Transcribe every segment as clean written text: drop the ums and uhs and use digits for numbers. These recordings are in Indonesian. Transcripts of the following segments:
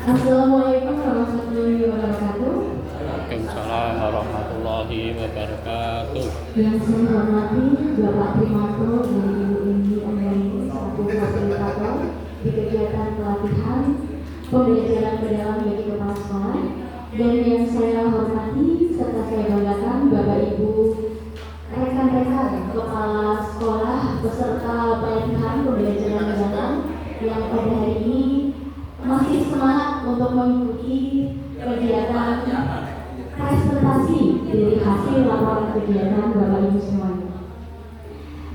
Assalamualaikum warahmatullahi wabarakatuh. Waalaikumsalam warahmatullahi wabarakatuh. Yang saya hormati Bapak Primanto dan Ibu Indi Anggraini selaku fasilitator di kegiatan pelatihan pembelajaran mendalam bagi kepala sekolah, dan yang saya hormati serta saya banggakan Bapak Ibu rekan-rekan kepala sekolah beserta pelatihan pembelajaran mendalam yang pada hari ini masih semangat untuk mengikuti kegiatan presentasi dari hasil laporan kegiatan Bapak Ibu semuanya.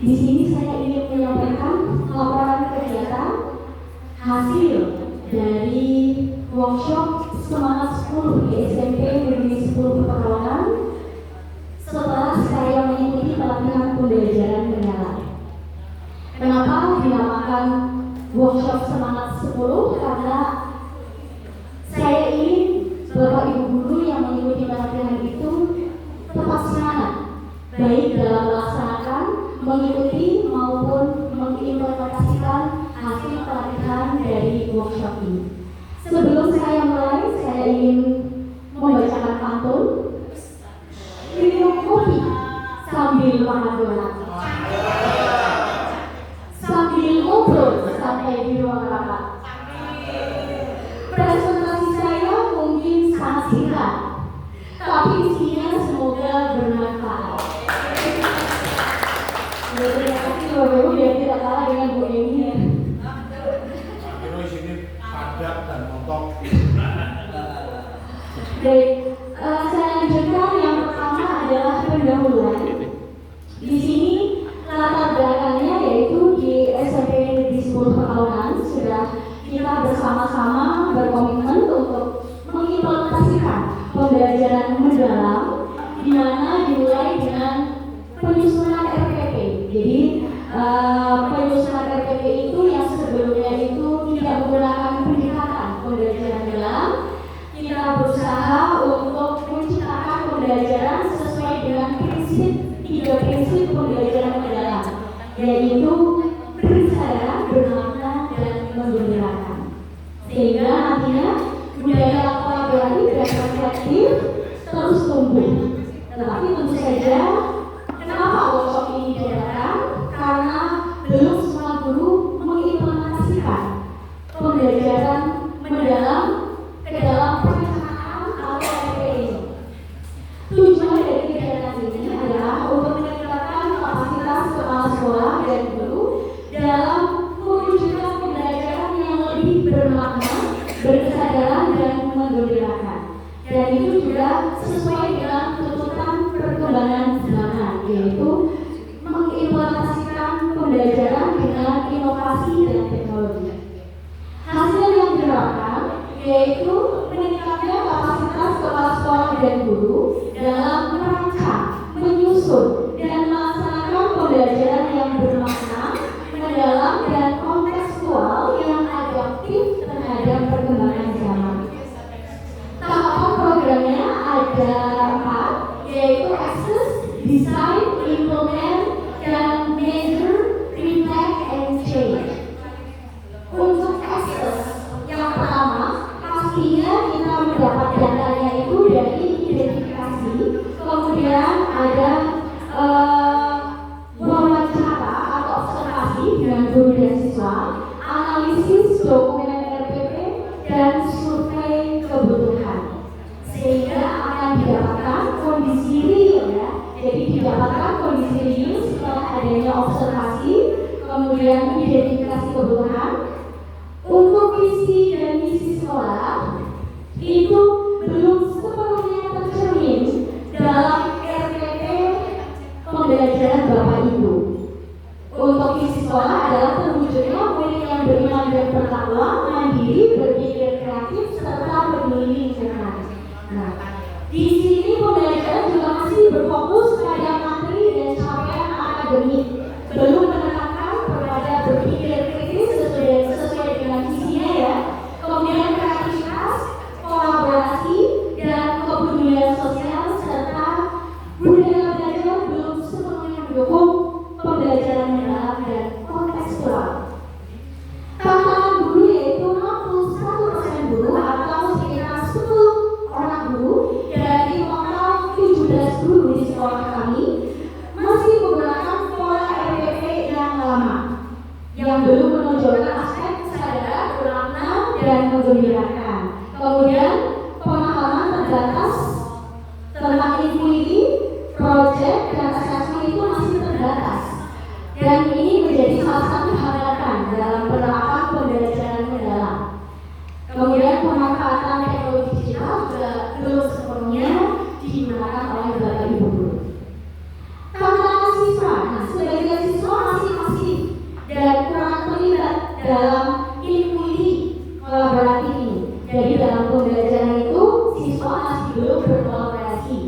Di sini saya ingin menyampaikan laporan kegiatan hasil dari workshop Semangat 10 di SMP Negeri 10 Pekalongan setelah saya mengikuti pelatihan pembelajaran mendalam. Kenapa dinamakan workshop Semangat 10? Karena saya ingin Bapak Ibu guru yang mengikuti pelatihan itu tetap semangat, baik dalam melaksanakan, mengikuti maupun mengimplementasikan hasil pelatihan dari workshop ini. Sebelum saya mulai, saya ingin membacakan pantun minum kopi sambil makan donat, sambil ngobrol sampai di ruang rapat. Presentasi saya mungkin sangat singkat, tapi isinya semoga bermanfaat. Terima kasih Bapak Ibu yang tidak kalah dengan Bu Eni. Akhirnya di sini padat dan montok. Baik, saya lanjutkan. Yang pertama adalah pendahuluan. Di sini latar belakangnya yaitu di SMP Negeri 10 Pekalongan sudah kita bersama-sama berkomitmen untuk mengimplementasikan pembelajaran mendalam, di mana dimulai dengan penyusunan RPP. Jadi penyusunan RPP itu yang sebelumnya itu tidak menggunakan pendekatan pembelajaran mendalam, kita berusaha untuk menciptakan pembelajaran sesuai dengan tiga prinsip pembelajaran mendalam, yaitu bersadar, bermakna, dan menggembirakan, sehingga nantinya budaya kolaborasi dan reflektif terus tumbuh. Tetapi tentu saja, kenapa workshop ini diadakan? Karena belum semua guru mengimplementasikan pembelajaran mendalam ke dalam perencanaan atau RPP. Tujuan dari kegiatan ini adalah untuk meningkatkan kapasitas kepala sekolah dan guru dalam mewujudkan pembelajaran yang lebih bermakna, berkesadaran, dan menggembirakan. Dan itu juga sesuai dengan tuntutan perkembangan zaman, yaitu mengimplementasikan pembelajaran dengan inovasi dan teknologi. Hasil yang diharapkan yaitu meningkatnya kapasitas kepala sekolah dan guru dalam merancang, menyusun, dan melaksanakan pembelajaran yang bermakna, mendalam, dan kontekstual yang adaptif terhadap perkembangan zaman. Tahapan programnya ada 4, yaitu Access, Design, Implement, dan Measure, Reflect, and Change. Untuk Access, yang pertama, pastinya kita mendapat datanya itu dari identifikasi, kemudian ada wawancara atau observasi dengan guru dan siswa, analisis dokumen RPP, dan survei kebutuhan, sehingga akan didapatkan kondisi real ya. Jadi didapatkan kondisi real setelah adanya observasi, kemudian identifikasi kebutuhan. Untuk visi dan misi sekolah itu belum sepenuhnya tercermin dalam RPP pembelajaran Bapak Ibu. Untuk visi sekolah adalah terwujudnya murid yang beriman dan bertakwa, mandiri, berpikir kreatif, serta peduli lingkungan. Nah, di sini pembelajaran juga masih berfokus pada materi dan capaian akademik, belum menekankan kepada berpikir kritis sesuai yang belum menonjolkan aspek kesadaran, bermakna, dan menggembirakan. Kemudian pemahaman terbatas tentang equity, project, dan assessment itu masih terbatas. Dan ini menjadi salah satu hambatan dalam penerapan pembelajaran mendalam. Kemudian pemanfaatan teknologi digital juga belum sepenuhnya digunakan oleh Bapak Ibu guru. Tantangan siswa, sebagian siswa masih pasif dan kurang terlibat dalam equity kolaboratif ini. Jadi dalam pembelajaran itu siswa masih belum berkolaborasi.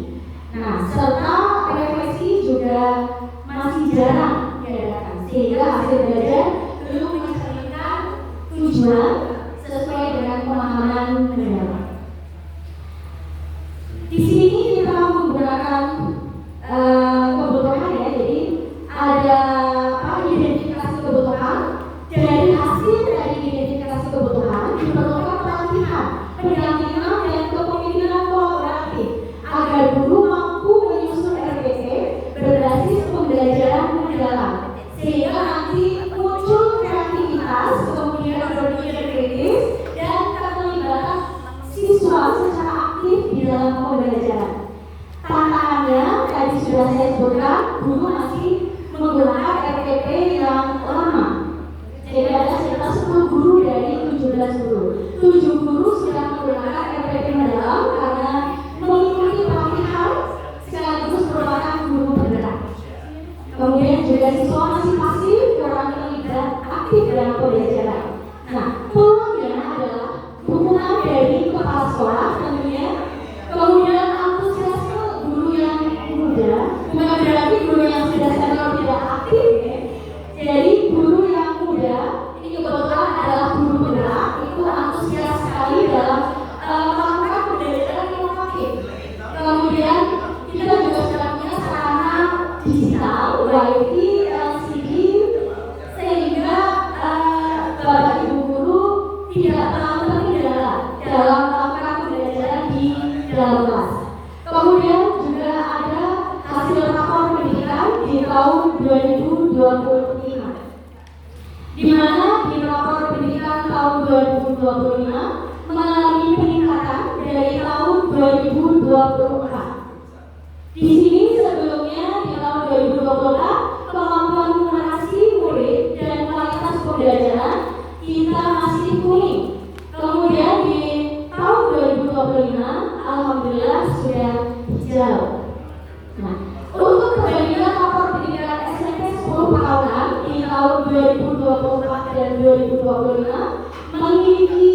Nah, serta refleksi juga masih jarang diadakan, sehingga hasil belajar belum mencerminkan tujuan sesuai dengan pemahaman mendalam. Di sini kita menggunakan kebutuhan ya, jadi ada identifikasi kebutuhan. Dari hasil dari identifikasi kebutuhan diperlukan pelatihan, pendampingan, dan kepemimpinan kolaboratif agar guru mampu menyusun RPP berbasis pembelajaran mendalam, sehingga nanti muncul kreativitas, kemudian berpikir kritis, dan keterlibatan siswa secara aktif di dalam pembelajaran. Tantangannya tadi sudah saya sebutkan, guru masih menggunakan RPP yang lama. Jadi ada sekitar 10 guru dari 17 guru. 7 guru sudah menggunakan RPP mendalam karena mengikuti pelatihan sekaligus merupakan guru bergerak. Kemudian juga siswa masih pasif, kurang terlibat aktif dalam pembelajaran. Nah, peluangnya adalah dukungan dari kepala sekolah tentunya, kemudian antusiasme guru yang muda, bukan berarti guru yang sudah senior tidak aktif ya. Jadi guru yang muda ini kebetulan adalah guru bergerak, itu antusias sekali dalam melakukan pembelajaran inovatif. Kemudian kita juga sudah punya sarana digital, WiFi, LCD, sehingga Bapak Ibu guru tidak terlalu terkendala dalam melakukan pembelajaran di dalam kelas. Kemudian juga ada hasil rapor pendidikan di tahun 2025, di mana di rapor pendidikan tahun 2025 mengalami peningkatan dari tahun 2024. Di sini sebelumnya di tahun 2024 kemampuan numerasi murid dan kualitas pembelajaran kita masih kuning. Kemudian di tahun 2025 alhamdulillah sudah hijau. Nah, untuk perbandingan rapor pendidikan SMP 10 tahunan di tahun 2024 dan 2025 memiliki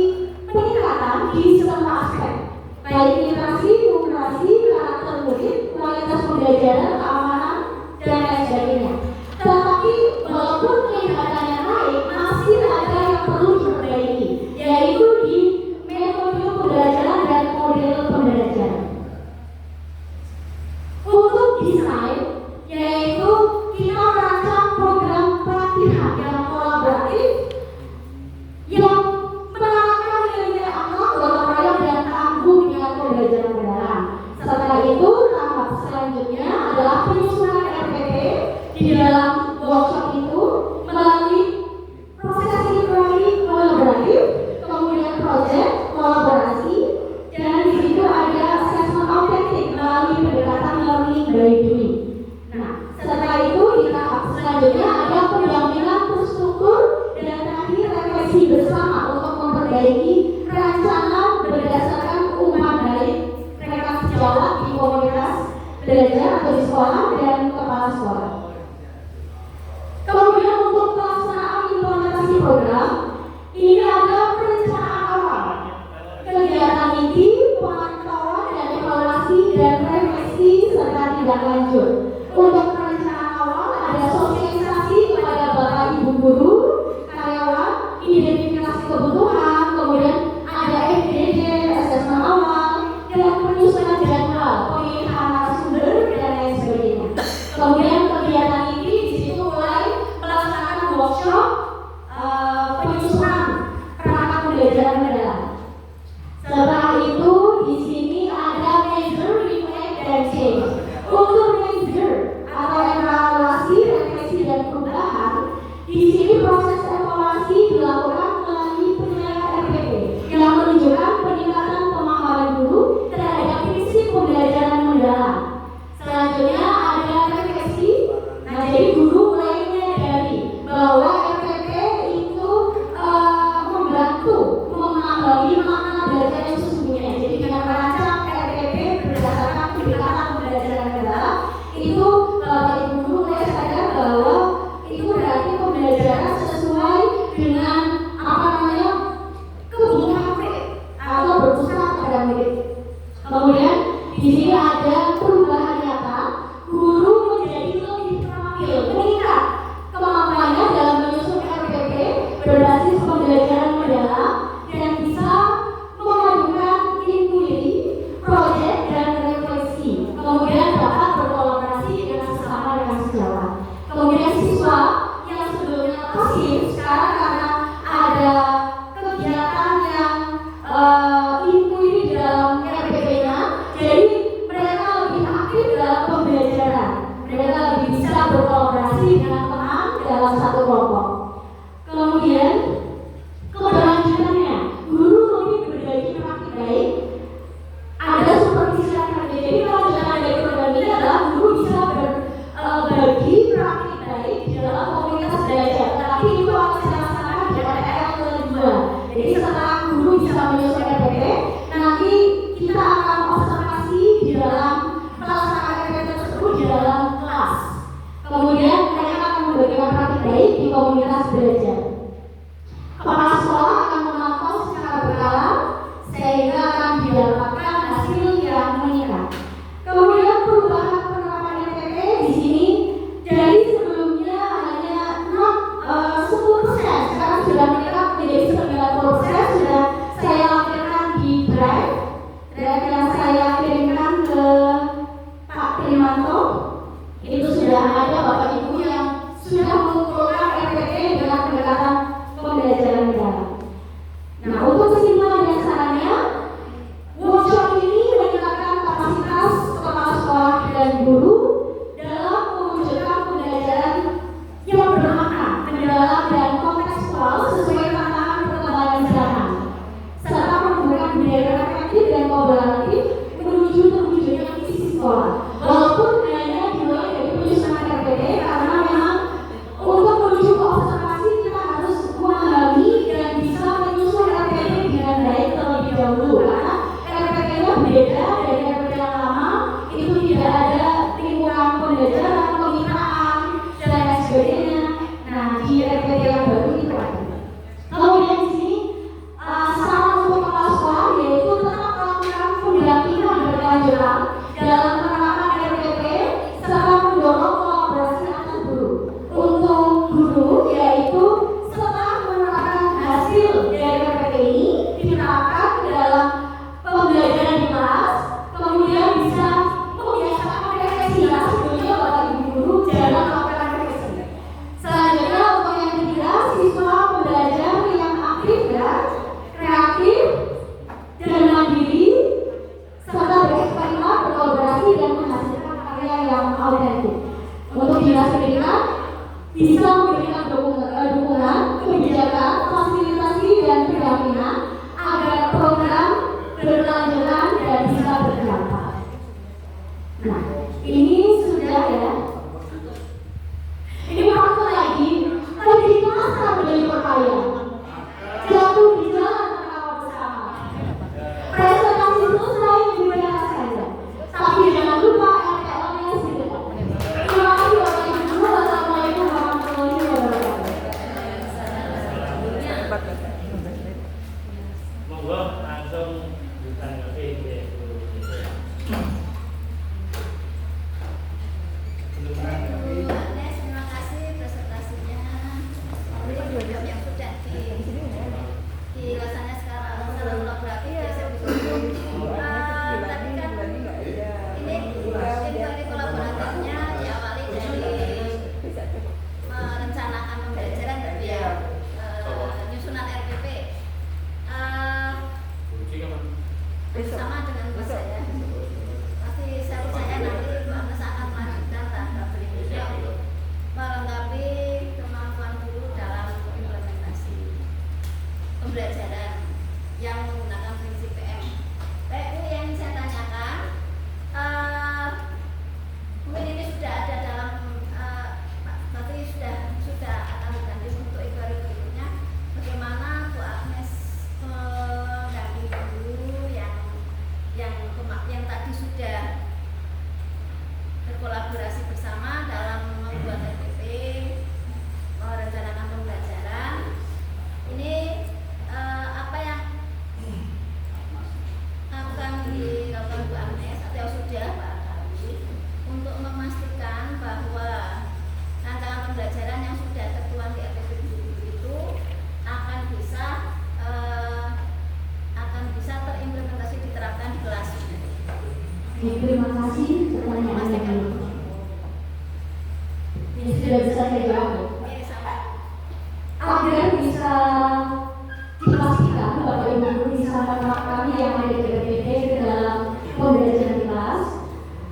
peningkatan di semua aspek, baik literasi, numerasi, karakter murid, kualitas pembelajaran, keamanan, dan lain sebagainya. Tetapi walaupun peningkatannya naik, masih ada yang perlu diperbaiki, yaitu di metode pembelajaran dan model pembelajaran. Untuk desain, yaitu kita merancang program pelatihan yang kolaboratif yang menerapkan nilai-nilai akhlak, gotong royong, dan tangguh dengan pembelajaran mendalam. Setelah itu, tahap selanjutnya adalah penyusunan RPP di dalam workshop itu melalui proses literasi kolaboratif, kemudian project kolaborasi, dan di situ ada assessment autentik melalui pendekatan learning by doing. Nah, setelah itu di tahap selanjutnya ada pendampingan terstruktur dan terakhir refleksi bersama untuk memperbaiki rancangan berdasarkan umpan balik rekam jawab di komunitas belajar atau di sekolah dan kepala sekolah. Kemudian untuk pelaksanaan implementasi program, ini ada perencanaan awal, kegiatan inti, pemantauan dan evaluasi dan refleksi serta tindak lanjut. Untuk perencanaan awal ada sosialisasi kepada Bapak Ibu guru, karyawan, identifikasi kebutuhan, kemudian ada FDD, asesmen awal, dan penyusunan jadwal, pemilihan narasumber dan lain sebagainya. Kemudian kegiatan ini di situ mulai pelaksanaan workshop, penyusunan perangkat pembelajaran mendalam. Setelah itu di sini ada measure, reflect, dan change. Untuk measure atau evaluasi, refleksi, dan perubahan, di sini proses evaluasi pembelajaran mendalam dan bisa memadukan inquiry, proyek dan refleksi. Kemudian dapat berkolaborasi dengan sesama dengan sejawat. Kemudian siswa yang sebelumnya pasif sekarang karena ada kegiatan yang inquiry di dalam RPP-nya, jadi mereka lebih aktif dalam pembelajaran. Mereka lebih bisa berkolaborasi dengan teman dalam satu kelompok. Kemudian keberlanjutannya, guru lebih berbagi praktik baik. Ada supervisi praktik. Jadi kelanjutan dari program ini adalah guru bisa berbagi praktik baik di dalam komunitas belajar. Tapi itu akan saya laksanakan di RPL kedua. Jadi setelah guru bisa menyelesaikan RPP, nanti kita akan observasi di dalam pelaksanaan RPP tersebut di dalam kelas. Kemudian mereka akan memberikan praktik baik di komunitas belajar. Kepala sekolah akan memantau secara berkala sehingga akan didapatkan hasil yang meningkat. Kemudian perubahan penerapan RPP di sini dari sebelumnya hanya 10%, sekarang sudah meningkat menjadi 90%. Sudah saya lampirkan di drive yang saya kirimkan ke Pak Trimanto. Itu sudah ada Bapak Ibu yang sudah mengumpulkan RPP dengan pendekatan pembelajaran mendalam. Nah, untuk kesimpulan dan sarannya, workshop ini meningkatkan kapasitas kepala sekolah dan guru dalam mewujudkan pembelajaran yang bermakna, mendalam dan kontekstual sesuai tantangan perkembangan zaman, serta menumbuhkan budaya reflektif dan kolaboratif menuju terwujudnya visi sekolah. Walaupun hanya dimulai dari penyusunan RPP, karena memang untuk menuju ke observasi kita harus memahami dan bisa menyusun RPP dengan baik terlebih dahulu, karena RPP-nya beda dari RPP yang lama. Itu tidak ada lingkungan pembelajaran, pembinaan dan lain sebagainya. Nah, di RPP yang baru itu ada. Kemudian di sini saran untuk kepala sekolah yaitu tetap melakukan pendampingan berkelanjutan dalam penerapan RPP serta mendorong kolaborasi antar guru. Untuk guru yaitu setelah menerapkan hasil dari RPP ini diterapkan ke dalam pembelajaran di kelas, kemudian bisa membiasakan refleksi. Ya, sebetulnya Bapak Ibu guru jangan melakukan refleksi. Selanjutnya untuk yang ketiga, siswa pembelajar yang aktif dan kreatif dan mandiri serta bereksperimen, berkolaborasi dan menghasilkan karya yang autentik. Untuk dinas pendidikan bisa memberikan dukungan, kebijakan, fasilitasi dan pendampingan agar program berkelanjutan dan bisa berdampak. Nah, ini sudah ya. Ini waktu lagi, pendidikan akan menjadi perkaya. Jatuh di jalan tertawa bersama. Presentasi selesai juga saja. Tapi jangan lupa RPL-nya sudah. Terima kasih Bapak Ibu. Wassalamualaikum warahmatullahi wabarakatuh. Monggo langsung ditanggapi ya Bu. Terima kasih presentasinya. Yang sudah dilaksanakan sekarang secara kolaboratif ya. Tadi kan ini inquiry kolaboratifnya diawali dari merencanakan pembelajaran tapi ya nyusunan RPP bersama dengan Mas saya. Pasti saya percaya nanti Mas akan melanjutkan tahap berikutnya untuk melengkapi kemampuan guru dalam implementasi pembelajaran yang menggunakan prinsip PM. PU yang saya tanyakan, mungkin ini sudah ada dalam, berarti sudah akan diganti untuk inquiry berikutnya. Bagaimana Bu Agnes mendampingi guru yang tadi sudah berkolaborasi bersama dalam membuat RPP, merencanakan pembelajaran. Ini apa yang Terima kasih. Pertanyaan lagi. Ini sudah bisa saya jawab. Ini sama. Agar bisa dipastikan Bapak Ibu guru bisa menerapkan kami yang ada di BPT ke dalam pembelajaran kelas,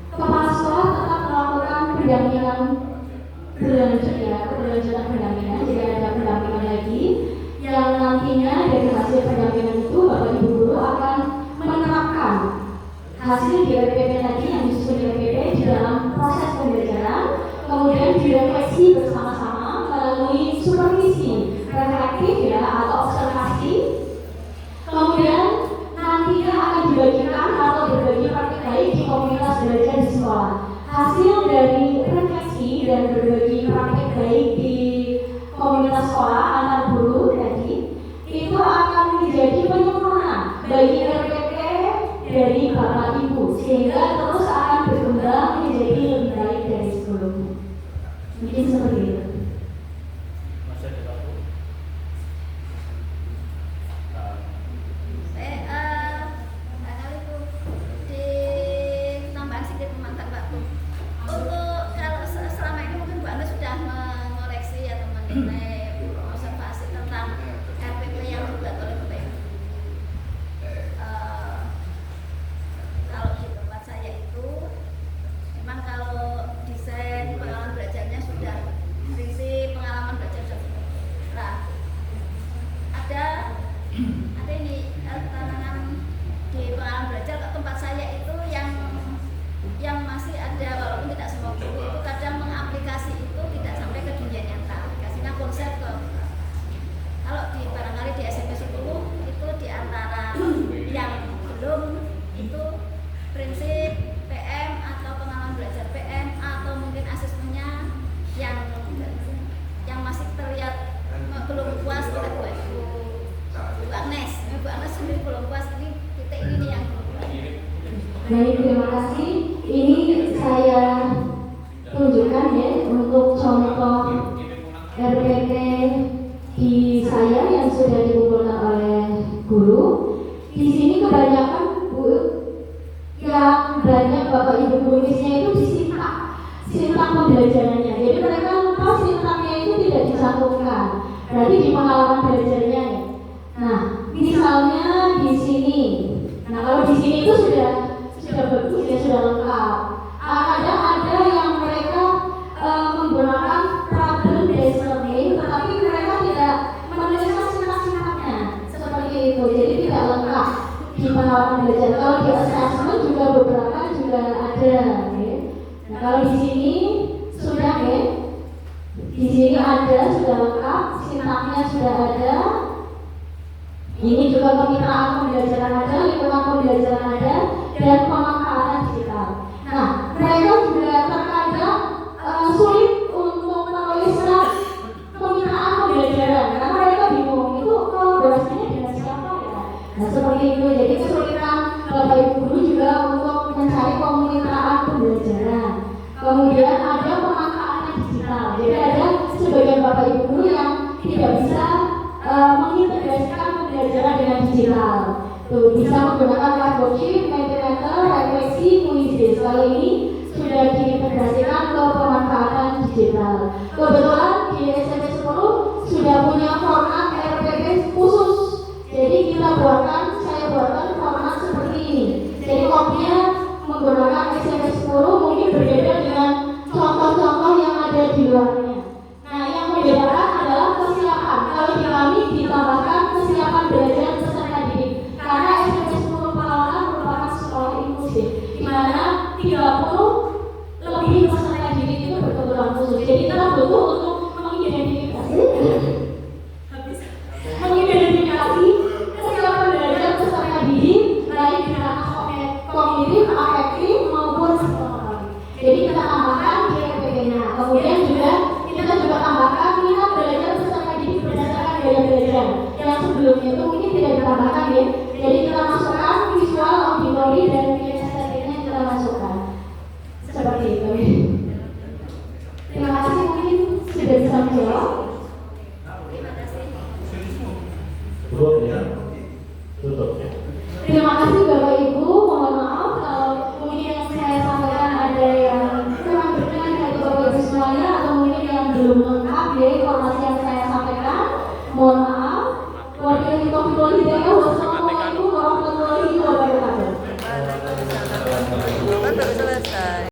kepala sekolah tetap melakukan pendampingan berlanjutan pendampingan. Jadi ada pendampingan lagi yang nantinya dari hasil pendampingan itu Bapak Ibu guru akan menerapkan hasil di RPP tadi yang disusun di RPP di dalam proses pembelajaran, kemudian direfleksi bersama-sama melalui supervisi reflektif ya atau observasi, kemudian nantinya akan dibagikan atau berbagi praktik baik di komunitas belajar di sekolah. Hasil dari refleksi dan berbagi praktik baik di komunitas sekolah antar guru tadi itu akan menjadi penyempurna bagi RPP dari Bapak Ibu sehingga terus akan berkembang menjadi lebih baik dari sebelumnya. Mungkin seperti itu. Masih ada waktu. Kali itu ditambah sedikit memantap waktu. Untuk kalau selama ini mungkin Bu Anda sudah mengoreksi atau menilai observasi tentang RPP yang dibuat oleh Bapak Ibu. Kalau di tempat saya itu memang kalau desain pengalaman belajarnya sudah prinsip pengalaman belajar sudah. Nah, ada ini tantangan di pengalaman belajar ke tempat saya itu yang masih ada walaupun tidak semua guru itu kadang mengaplikasi itu tidak sampai ke dunia nyata. Aplikasinya konsep ke kalau di barangkali di SMP 10 itu di antara yang belum itu prinsip PM atau pengalaman belajar PM atau mungkin asesmennya yang masih terlihat belum puas oleh Bu Agnes sendiri belum puas, ini titik ini yang belum puas. Baik, terima kasih. Ini saya tunjukkan ya untuk contoh RPT di saya yang sudah dikumpulkan oleh guru. Di sini kebanyakan Bu yang banyak Bapak Ibu tulisnya itu sintang pembelajarannya. Jadi mereka lupa sintangnya itu tidak dicantumkan. Berarti di pengalaman belajarnya nih. Nah, misalnya di sini. Nah, kalau di sini itu sudah bagus ya, sudah lengkap. Ada yang mereka menggunakan problem based learning, tetapi mereka tidak menuliskan sintang-sintangnya seperti itu. Jadi tidak lengkap di pengalaman belajar. Kalau di assessment juga beberapa juga ada. Ya. Nah, kalau di sini sudah ya. Di sini ada sudah lengkap, sintangnya sudah ada. Ini juga kemitraan pembelajaran ada, lingkungan pembelajaran ada, dan pemanfaatan digital. Nah, mereka juga terkadang sulit untuk menuliskan kemitraan pembelajaran karena mereka bingung itu kolaborasinya dengan siapa ya. Nah, seperti itu. Jadi kesulitan Bapak Ibu guru juga untuk mencari kemitraan pembelajaran. Kemudian ada pemanfaatan digital. Jadi ada sebagian Bapak Ibu guru yang tidak bisa mengintegrasikan pembelajaran dengan digital. Tuh, bisa menggunakan Whiteboard, Mentimeter, refleksi, Quizzes. Kali ini sudah diintegrasikan ke pemanfaatan digital. Kebetulan di SMP 10 sudah punya format RPP khusus. Jadi saya buatkan format seperti ini. Jadi kopinya menggunakan SMP 10 mungkin berbeda dengan contoh-contoh yang ada di luarnya. Nah, yang membedakan adalah kesiapan. Kalau di kami ditambahkan kesiapan belajar peserta didik. Karena SMP 10 Pekalongan merupakan sekolah inklusif, di mana 30 lebih peserta didik itu berkebutuhan khusus. Jadi kita butuh untuk mengidentifikasi kesiapan belajar peserta didik baik di ranah kognitif, afektif maupun psikologi. Jadi kita tambahkan di RPP-nya. Kemudian kita juga tambahkan minat belajar peserta didik berdasarkan gaya belajar yang sebelumnya itu mungkin tidak ditambahkan ya. Jadi kita masukkan visual, auditory, dan kinestetiknya kita masukkan seperti itu. Terima kasih, mungkin sudah bisa menjawab. Terima kasih. Tutup ya. Tutup ya. Terima kasih Bapak Ibu, mohon maaf kalau mungkin yang ilmu